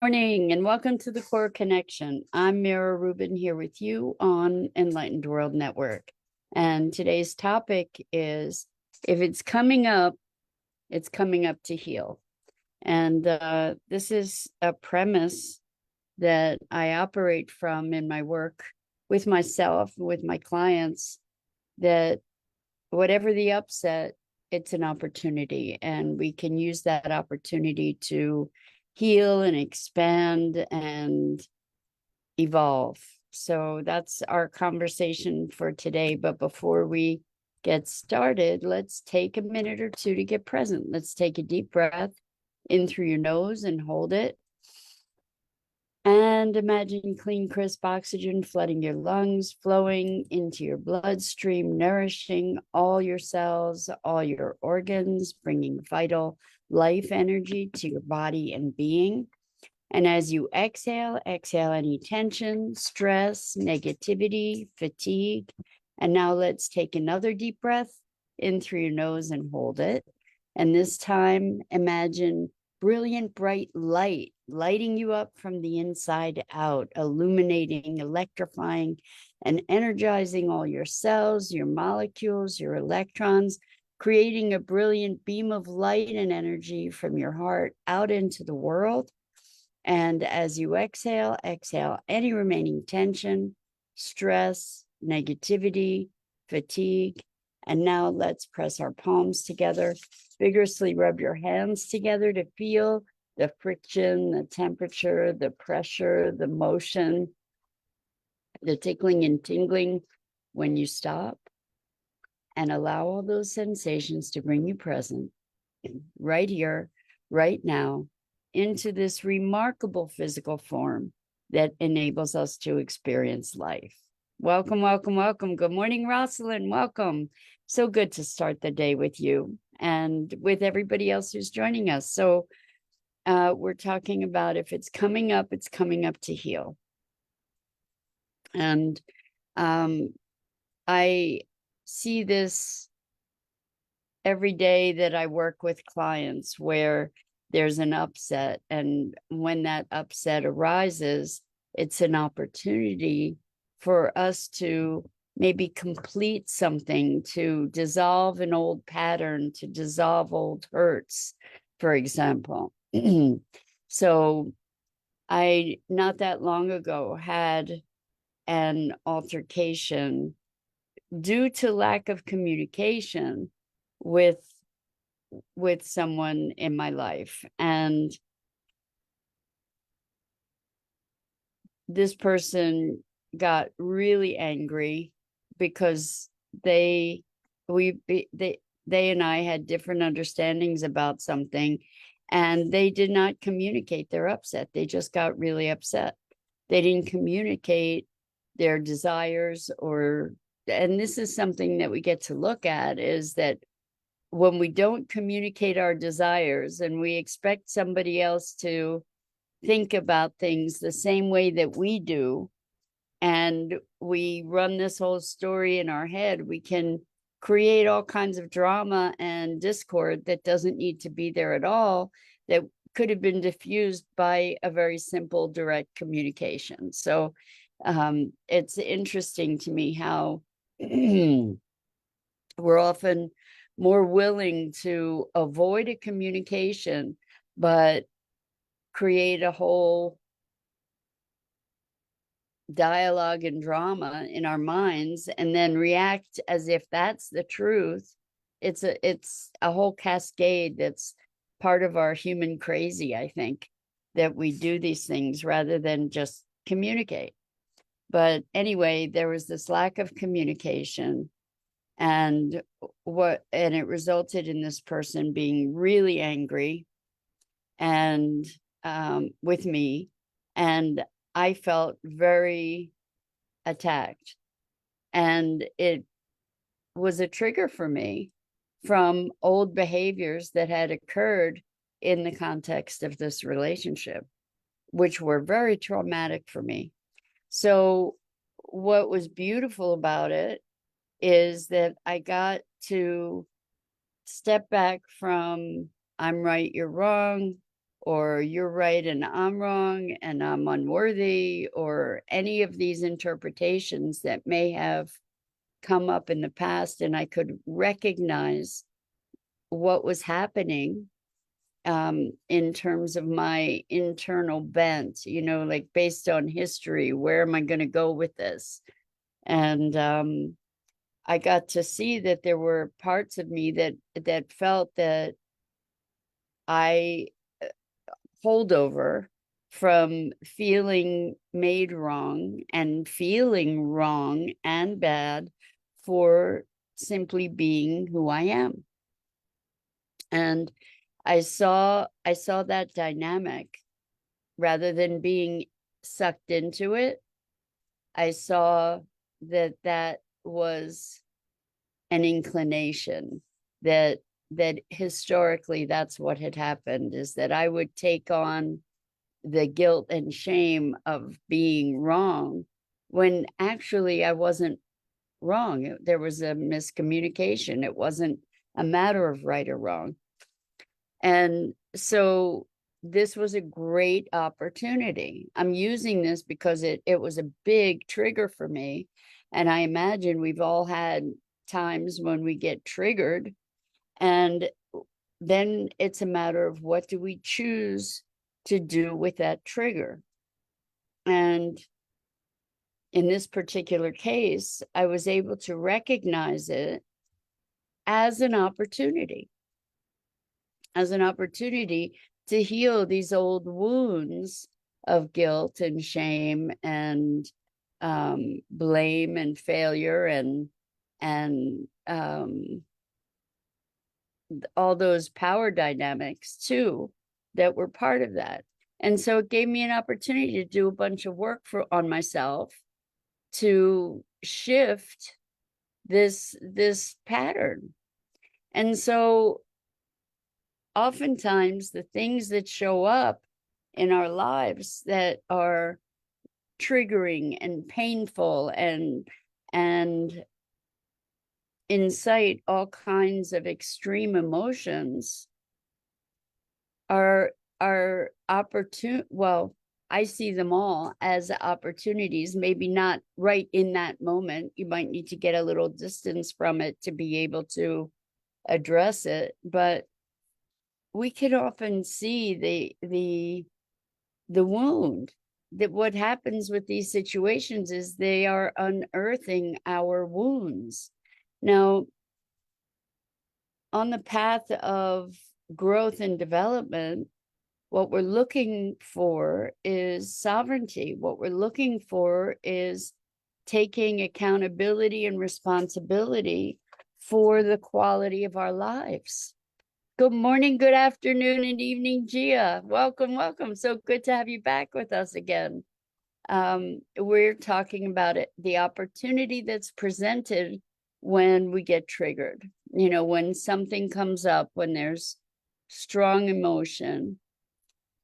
Morning and welcome to the Core Connection. I'm Mira Rubin here with you on Enlightened World Network. And today's topic is if it's coming up to heal. And this is a premise that I operate from in my work with myself, with my clients, that whatever the upset, it's an opportunity, and we can use that opportunity to heal and expand and evolve. So that's our conversation for today. But before we get started, let's take a minute or two to get present. Let's take a deep breath in through your nose and hold it. And imagine clean, crisp oxygen flooding your lungs, flowing into your bloodstream, nourishing all your cells, all your organs, bringing vital life energy to your body and being. And as you exhale any tension, stress, negativity, fatigue. And now let's take another deep breath in through your nose and hold it. And this time, imagine brilliant, bright light lighting you up from the inside out, illuminating, electrifying, and energizing all your cells, your molecules, your electrons, creating a brilliant beam of light and energy from your heart out into the world. And as you exhale any remaining tension, stress, negativity, fatigue. And now let's press our palms together. Vigorously rub your hands together to feel the friction, the temperature, the pressure, the motion, the tickling and tingling when you stop. And allow all those sensations to bring you present right here, right now, into this remarkable physical form that enables us to experience life. Welcome, welcome, welcome. Good morning, Rosalind. Welcome. So good to start the day with you and with everybody else who's joining us. So we're talking about if it's coming up to heal. And I see this every day that I work with clients where there's an upset. And when that upset arises, it's an opportunity for us to maybe complete something, to dissolve an old pattern, to dissolve old hurts, for example. So I, not that long ago, had an altercation due to lack of communication with someone in my life. And this person got really angry because they and I had different understandings about something, and they did not communicate their upset. They just got really upset. They didn't communicate their desires, and this is something that we get to look at, is that when we don't communicate our desires and we expect somebody else to think about things the same way that we do, and we run this whole story in our head, we can create all kinds of drama and discord that doesn't need to be there at all, that could have been diffused by a very simple, direct communication. So it's interesting to me how we're often more willing to avoid a communication, but create a whole dialogue and drama in our minds and then react as if that's the truth. It's a whole cascade that's part of our human crazy, I think, that we do these things rather than just communicate. But anyway, there was this lack of communication, and it resulted in this person being really angry and with me, and I felt very attacked, and it was a trigger for me from old behaviors that had occurred in the context of this relationship, which were very traumatic for me. So what was beautiful about it is that I got to step back from I'm right, you're wrong, or you're right and I'm wrong and I'm unworthy, or any of these interpretations that may have come up in the past, and I could recognize what was happening in terms of my internal bent, like based on history, where am I going to go with this? And I got to see that there were parts of me that felt that I hold over from feeling made wrong and feeling wrong and bad for simply being who I am. And I saw that dynamic. Rather than being sucked into it, I saw that was an inclination, that historically that's what had happened, is that I would take on the guilt and shame of being wrong when actually I wasn't wrong. There was a miscommunication. It wasn't a matter of right or wrong. And so this was a great opportunity. I'm using this because it was a big trigger for me. And I imagine we've all had times when we get triggered, and then it's a matter of what do we choose to do with that trigger. And in this particular case, I was able to recognize it as an opportunity, to heal these old wounds of guilt and shame and blame and failure and all those power dynamics too that were part of that. And so it gave me an opportunity to do a bunch of work on myself to shift this pattern. And so oftentimes the things that show up in our lives that are triggering and painful and incite all kinds of extreme emotions are opportune. Well, I see them all as opportunities, maybe not right in that moment. You might need to get a little distance from it to be able to address it, but we can often see the wound. That what happens with these situations is they are unearthing our wounds. Now, on the path of growth and development, what we're looking for is sovereignty. What we're looking for is taking accountability and responsibility for the quality of our lives. Good morning, good afternoon, and evening, Gia. Welcome, welcome. So good to have you back with us again. We're talking about it, the opportunity that's presented when we get triggered. When something comes up, when there's strong emotion,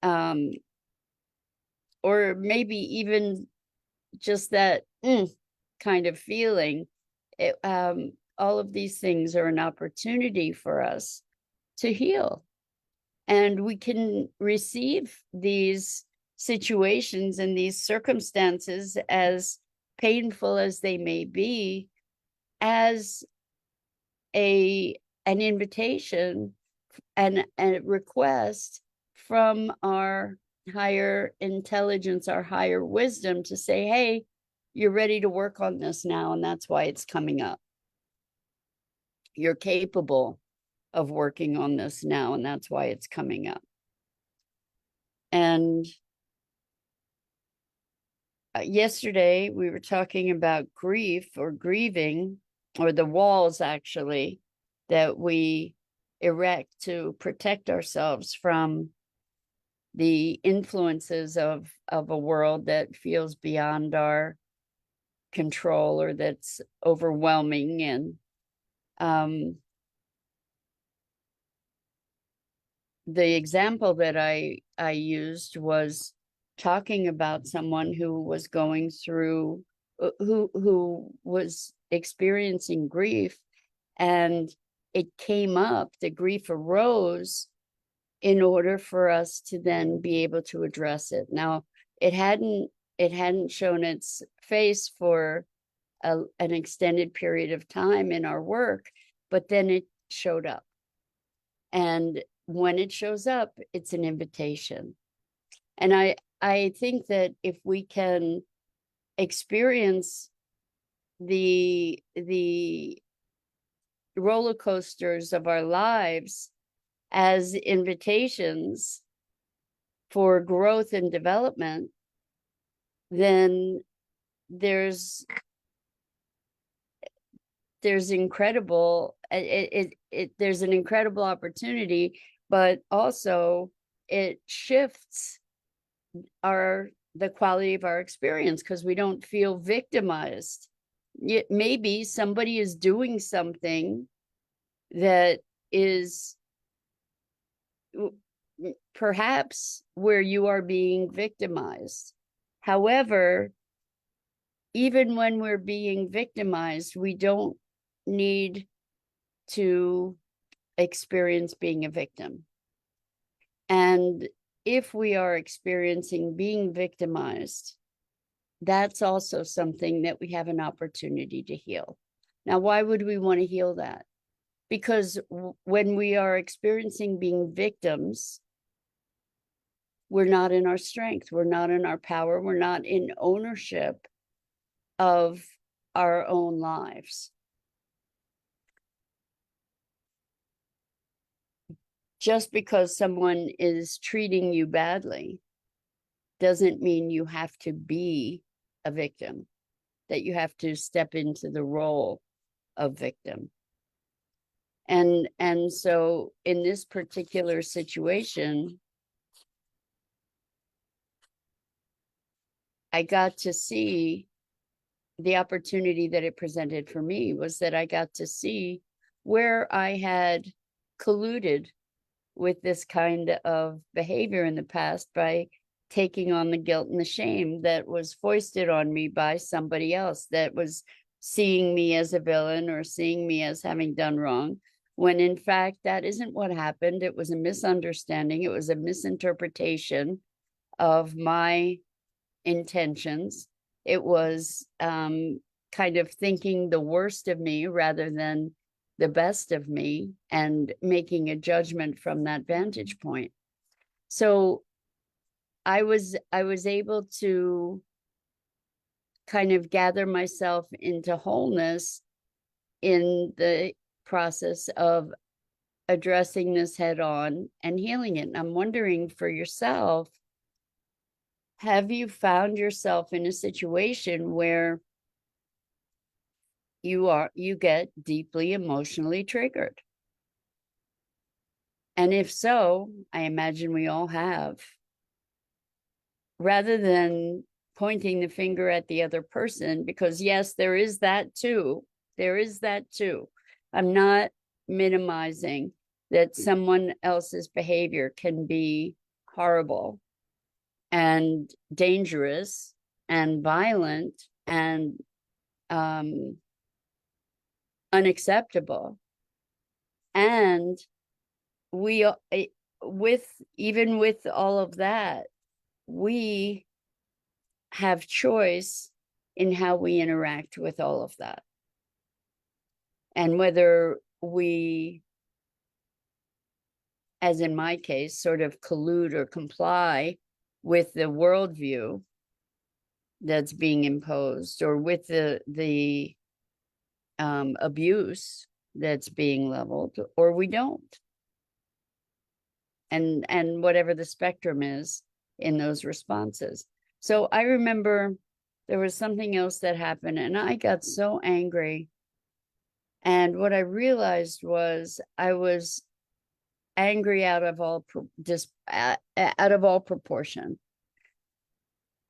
or maybe even just that kind of feeling. All of these things are an opportunity for us to heal. And we can receive these situations and these circumstances, as painful as they may be, as an invitation and a request from our higher intelligence, our higher wisdom, to say, hey, you're ready to work on this now, and that's why it's coming up. You're capable of working on this now, and that's why it's coming up. And yesterday we were talking about grief or grieving, or the walls actually that we erect to protect ourselves from the influences of a world that feels beyond our control, or that's overwhelming. And the example that I used was talking about someone who was going through, who was experiencing grief, and it came up, the grief arose in order for us to then be able to address it. Now, it hadn't shown its face for an extended period of time in our work, but then it showed up. And when it shows up, it's an invitation. And I think that if we can experience the roller coasters of our lives as invitations for growth and development, then there's incredible there's an incredible opportunity, but also it shifts the quality of our experience, because we don't feel victimized. Maybe somebody is doing something that is perhaps where you are being victimized. However, even when we're being victimized, we don't need to experience being a victim. And if we are experiencing being victimized, that's also something that we have an opportunity to heal. Now, why would we want to heal that? Because when we are experiencing being victims, we're not in our strength, we're not in our power, we're not in ownership of our own lives. Just because someone is treating you badly doesn't mean you have to be a victim, that you have to step into the role of victim. And so in this particular situation, I got to see the opportunity that it presented for me was that I got to see where I had colluded with this kind of behavior in the past by taking on the guilt and the shame that was foisted on me by somebody else that was seeing me as a villain or seeing me as having done wrong, when in fact that isn't what happened. It was a misunderstanding. It was a misinterpretation of my intentions. It was kind of thinking the worst of me rather than the best of me and making a judgment from that vantage point. So I was able to kind of gather myself into wholeness in the process of addressing this head on and healing it. And I'm wondering for yourself, have you found yourself in a situation where you get deeply emotionally triggered? And if so, I imagine we all have. Rather than pointing the finger at the other person, because yes, there is that too. There is that too. I'm not minimizing that someone else's behavior can be horrible and dangerous and violent and unacceptable. And we, even with all of that, we have choice in how we interact with all of that. And whether we, as in my case, sort of collude or comply with the worldview that's being imposed, or with the abuse that's being leveled, or we don't. And whatever the spectrum is in those responses. So I remember there was something else that happened and I got so angry. And what I realized was I was angry out of all proportion.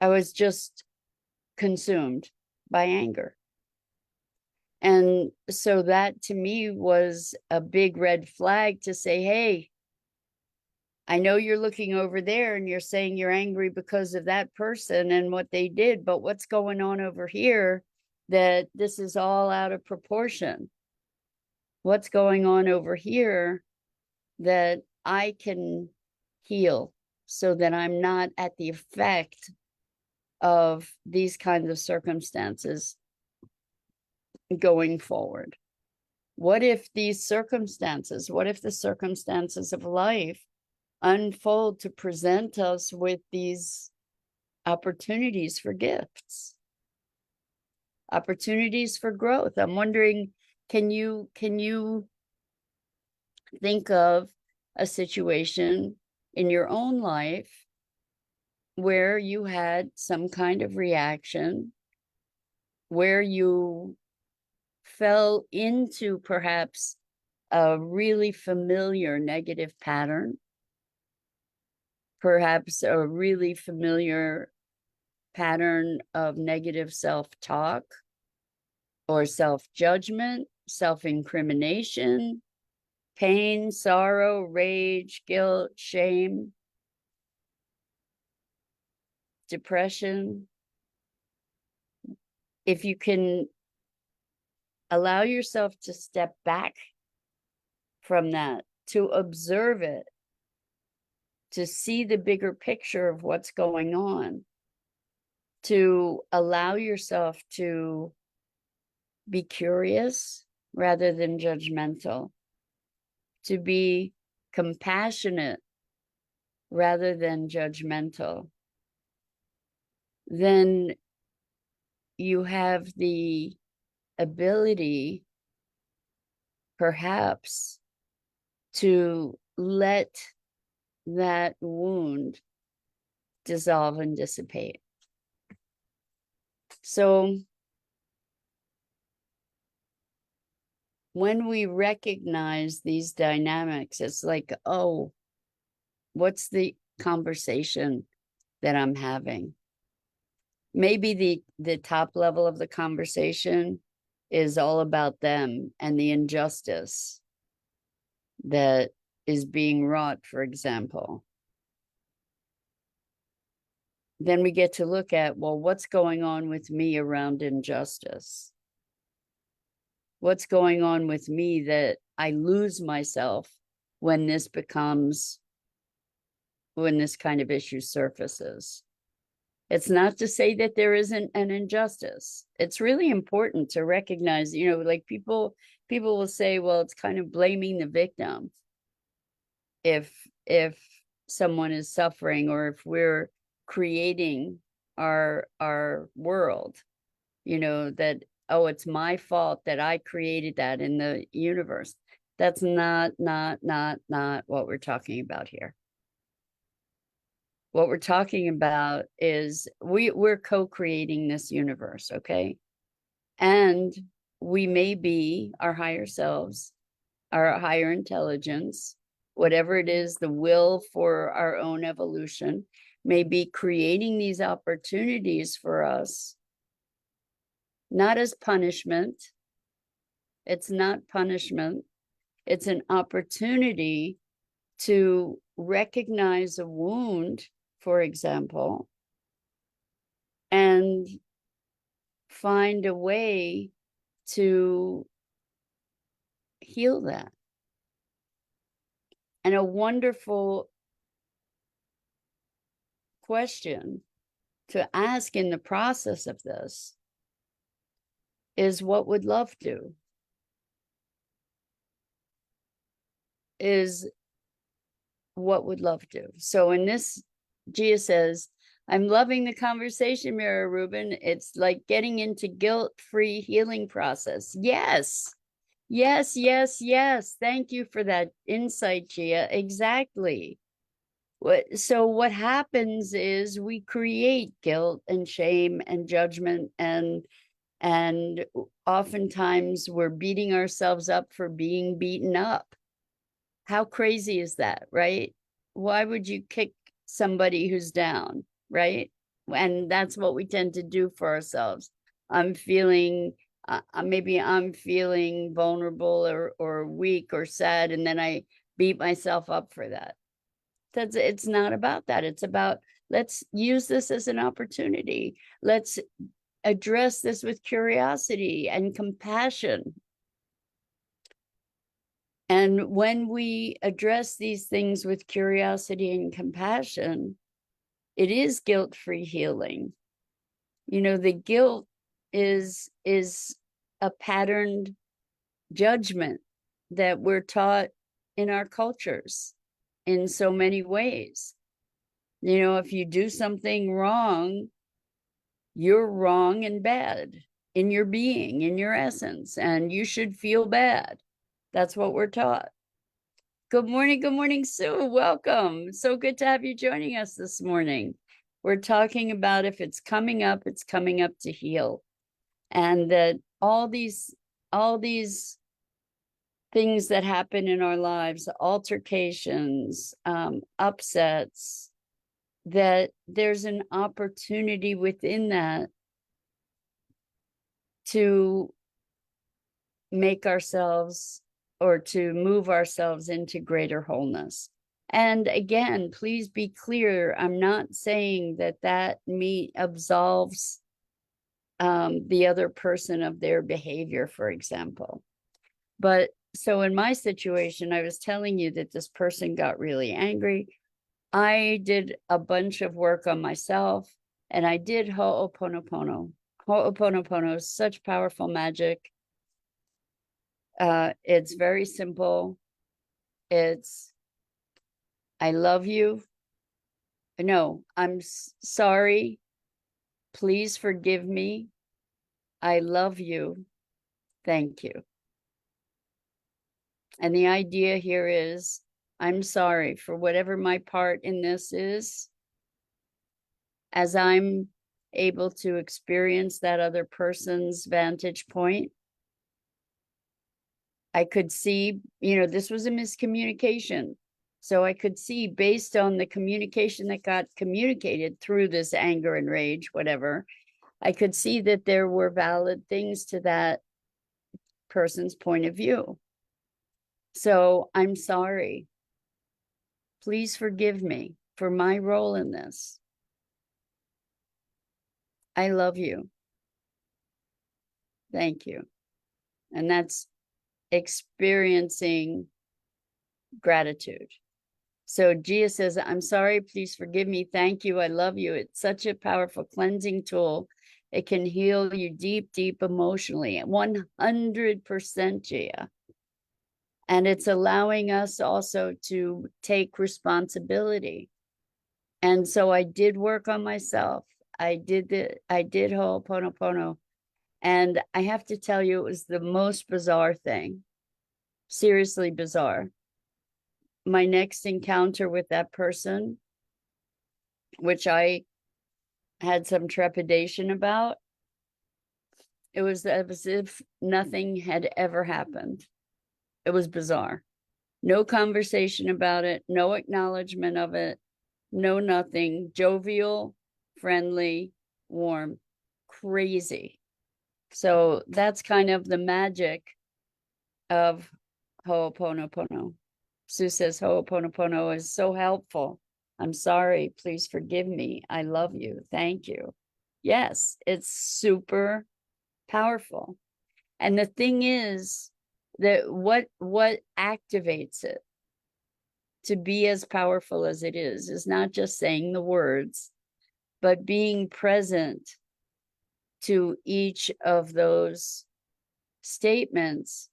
I was just consumed by anger. And so that to me was a big red flag to say, hey, I know you're looking over there and you're saying you're angry because of that person and what they did, but what's going on over here that this is all out of proportion? What's going on over here that I can heal so that I'm not at the effect of these kinds of circumstances going forward? What if these circumstances, what if the circumstances of life unfold to present us with these opportunities for gifts, opportunities for growth? I'm wondering, can you think of a situation in your own life where you had some kind of reaction, where you fell into perhaps a really familiar negative pattern, perhaps a really familiar pattern of negative self-talk or self-judgment, self-incrimination, pain, sorrow, rage, guilt, shame, depression? If you can allow yourself to step back from that, to observe it, to see the bigger picture of what's going on, to allow yourself to be curious rather than judgmental, to be compassionate rather than judgmental, then you have the ability, perhaps, to let that wound dissolve and dissipate. So when we recognize these dynamics, it's like, oh, what's the conversation that I'm having? Maybe the top level of the conversation is all about them and the injustice that is being wrought, for example. Then we get to look at, well, what's going on with me around injustice? What's going on with me that I lose myself when this kind of issue surfaces? It's not to say that there isn't an injustice. It's really important to recognize, like people will say, well, it's kind of blaming the victim if someone is suffering, or if we're creating our world, that, oh, it's my fault that I created that in the universe. That's not what we're talking about here. What we're talking about is we're co-creating this universe, okay? And we may be our higher selves, our higher intelligence, whatever it is, the will for our own evolution, may be creating these opportunities for us, not as punishment. It's not punishment. It's an opportunity to recognize a wound, for example, and find a way to heal that. And a wonderful question to ask in the process of this is, what would love do? What would love do? So in this, Gia says, I'm loving the conversation, Mira, Rubin. It's like getting into guilt-free healing process. Yes. Thank you for that insight, Gia. Exactly. So what happens is we create guilt and shame and judgment, and oftentimes we're beating ourselves up for being beaten up. How crazy is that, right? Why would you kick somebody who's down, right? And that's what we tend to do for ourselves. Maybe I'm feeling vulnerable or weak or sad, and then I beat myself up for that. It's not about that. It's about, let's use this as an opportunity. Let's address this with curiosity and compassion. And when we address these things with curiosity and compassion, it is guilt-free healing. You know, the guilt is a patterned judgment that we're taught in our cultures in so many ways. You know, if you do something wrong, you're wrong and bad in your being, in your essence, and you should feel bad. That's what we're taught. Good morning, Sue. Welcome. So good to have you joining us this morning. We're talking about if it's coming up to heal. And that all these things that happen in our lives, altercations, upsets, that there's an opportunity within that to make ourselves or to move ourselves into greater wholeness. And again, please be clear, I'm not saying that absolves the other person of their behavior, for example. But so in my situation, I was telling you that this person got really angry. I did a bunch of work on myself, and I did Ho'oponopono. Ho'oponopono is such powerful magic. It's very simple. It's, I love you. No, I'm sorry. Please forgive me. I love you. Thank you. And the idea here is, I'm sorry for whatever my part in this is. As I'm able to experience that other person's vantage point, I could see, you know, this was a miscommunication. So I could see, based on the communication that got communicated through this anger and rage, whatever, I could see that there were valid things to that person's point of view. So I'm sorry. Please forgive me for my role in this. I love you. Thank you. And that's experiencing gratitude. So Gia says, I'm sorry, please forgive me. Thank you. I love you. It's such a powerful cleansing tool. It can heal you deep, deep emotionally. 100%, Gia. And it's allowing us also to take responsibility. And so I did work on myself. I did Ho'oponopono. And I have to tell you, it was the most bizarre thing. Seriously bizarre. My next encounter with that person, which I had some trepidation about, it was as if nothing had ever happened. It was bizarre. No conversation about it, no acknowledgement of it, no nothing. Jovial, friendly, warm, crazy. So that's kind of the magic of Ho'oponopono. Sue says Ho'oponopono is so helpful. I'm sorry, please forgive me. I love you. Thank you. Yes, it's super powerful. And the thing is that what activates it to be as powerful as it is not just saying the words, but being present to each of those statements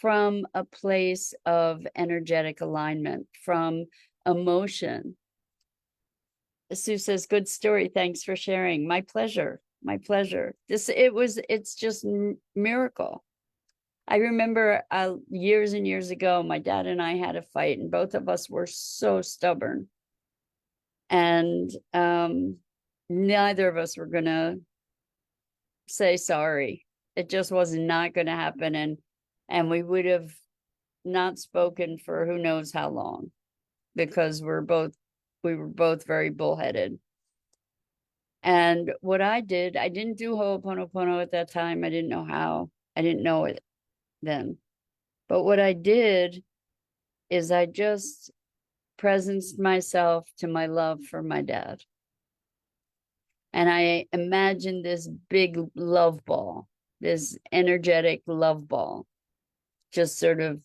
from a place of energetic alignment, from emotion. Sue says, good story. Thanks for sharing. My pleasure. My pleasure. It's just miracle. I remember years and years ago, my dad and I had a fight, and both of us were so stubborn. And neither of us were going to say sorry. It just was not going to happen. And we would have not spoken for who knows how long, because we were both very bullheaded. And what I did, I didn't do Ho'oponopono at that time. I didn't know how. I didn't know it then. But what I did is I just presenced myself to my love for my dad. And I imagined this big love ball, this energetic love ball, just sort of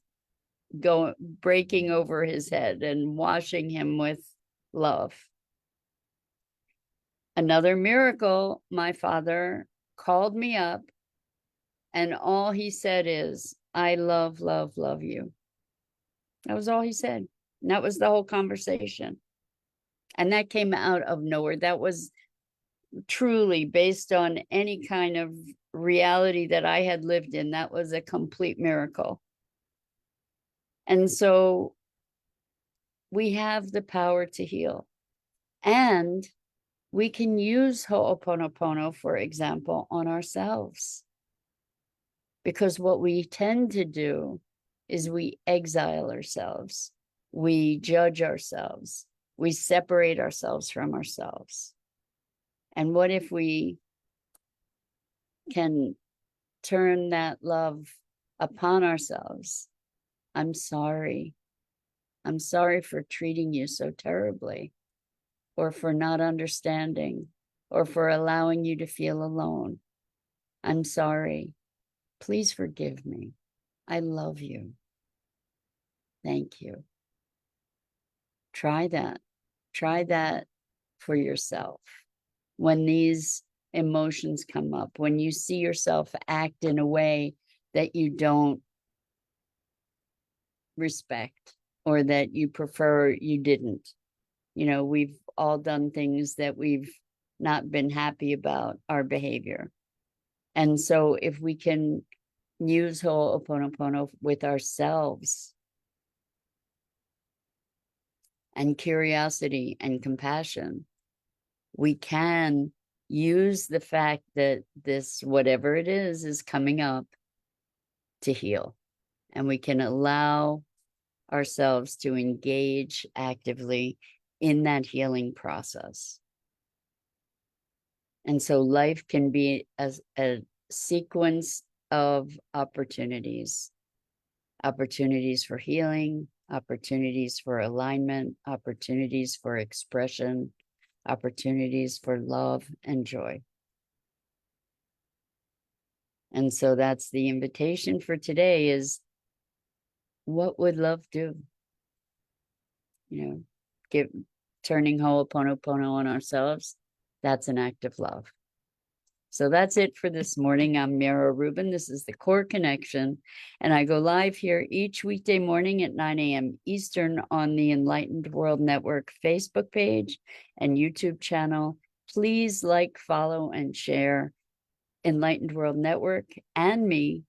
breaking over his head and washing him with love. Another miracle, my father called me up, and all he said is, I love, love, love you. That was all he said. And that was the whole conversation. And that came out of nowhere. That was truly based on any kind of reality that I had lived in. That was a complete miracle. And so we have the power to heal. And we can use Ho'oponopono, for example, on ourselves. Because what we tend to do is we exile ourselves. We judge ourselves. We separate ourselves from ourselves. And what if we can turn that love upon ourselves? I'm sorry. I'm sorry for treating you so terribly, or for not understanding, or for allowing you to feel alone. I'm sorry. Please forgive me. I love you. Thank you. Try that. Try that for yourself. When these emotions come up, when you see yourself act in a way that you don't respect, or that you prefer you didn't. You know, we've all done things that we've not been happy about our behavior. And so if we can use Ho'oponopono with ourselves, and curiosity and compassion, we can use the fact that this, whatever it is coming up, to heal. And we can allow ourselves to engage actively in that healing process. And so life can be a sequence of opportunities for healing, opportunities for alignment, opportunities for expression, opportunities for love and joy. And so that's the invitation for today, is what would love do? You know, turning Ho'oponopono on ourselves, that's an act of love. So that's it for this morning. I'm Mira Rubin. This is the Core Connection, and I go live here each weekday morning at 9 a.m. Eastern on the Enlightened World Network Facebook page and YouTube channel. Please like, follow, and share Enlightened World Network and me.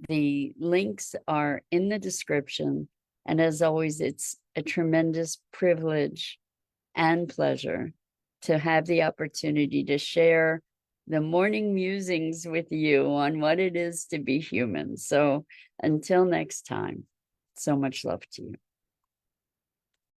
The links are in the description. And as always, it's a tremendous privilege and pleasure to have the opportunity to share the morning musings with you on what it is to be human. So until next time, so much love to you.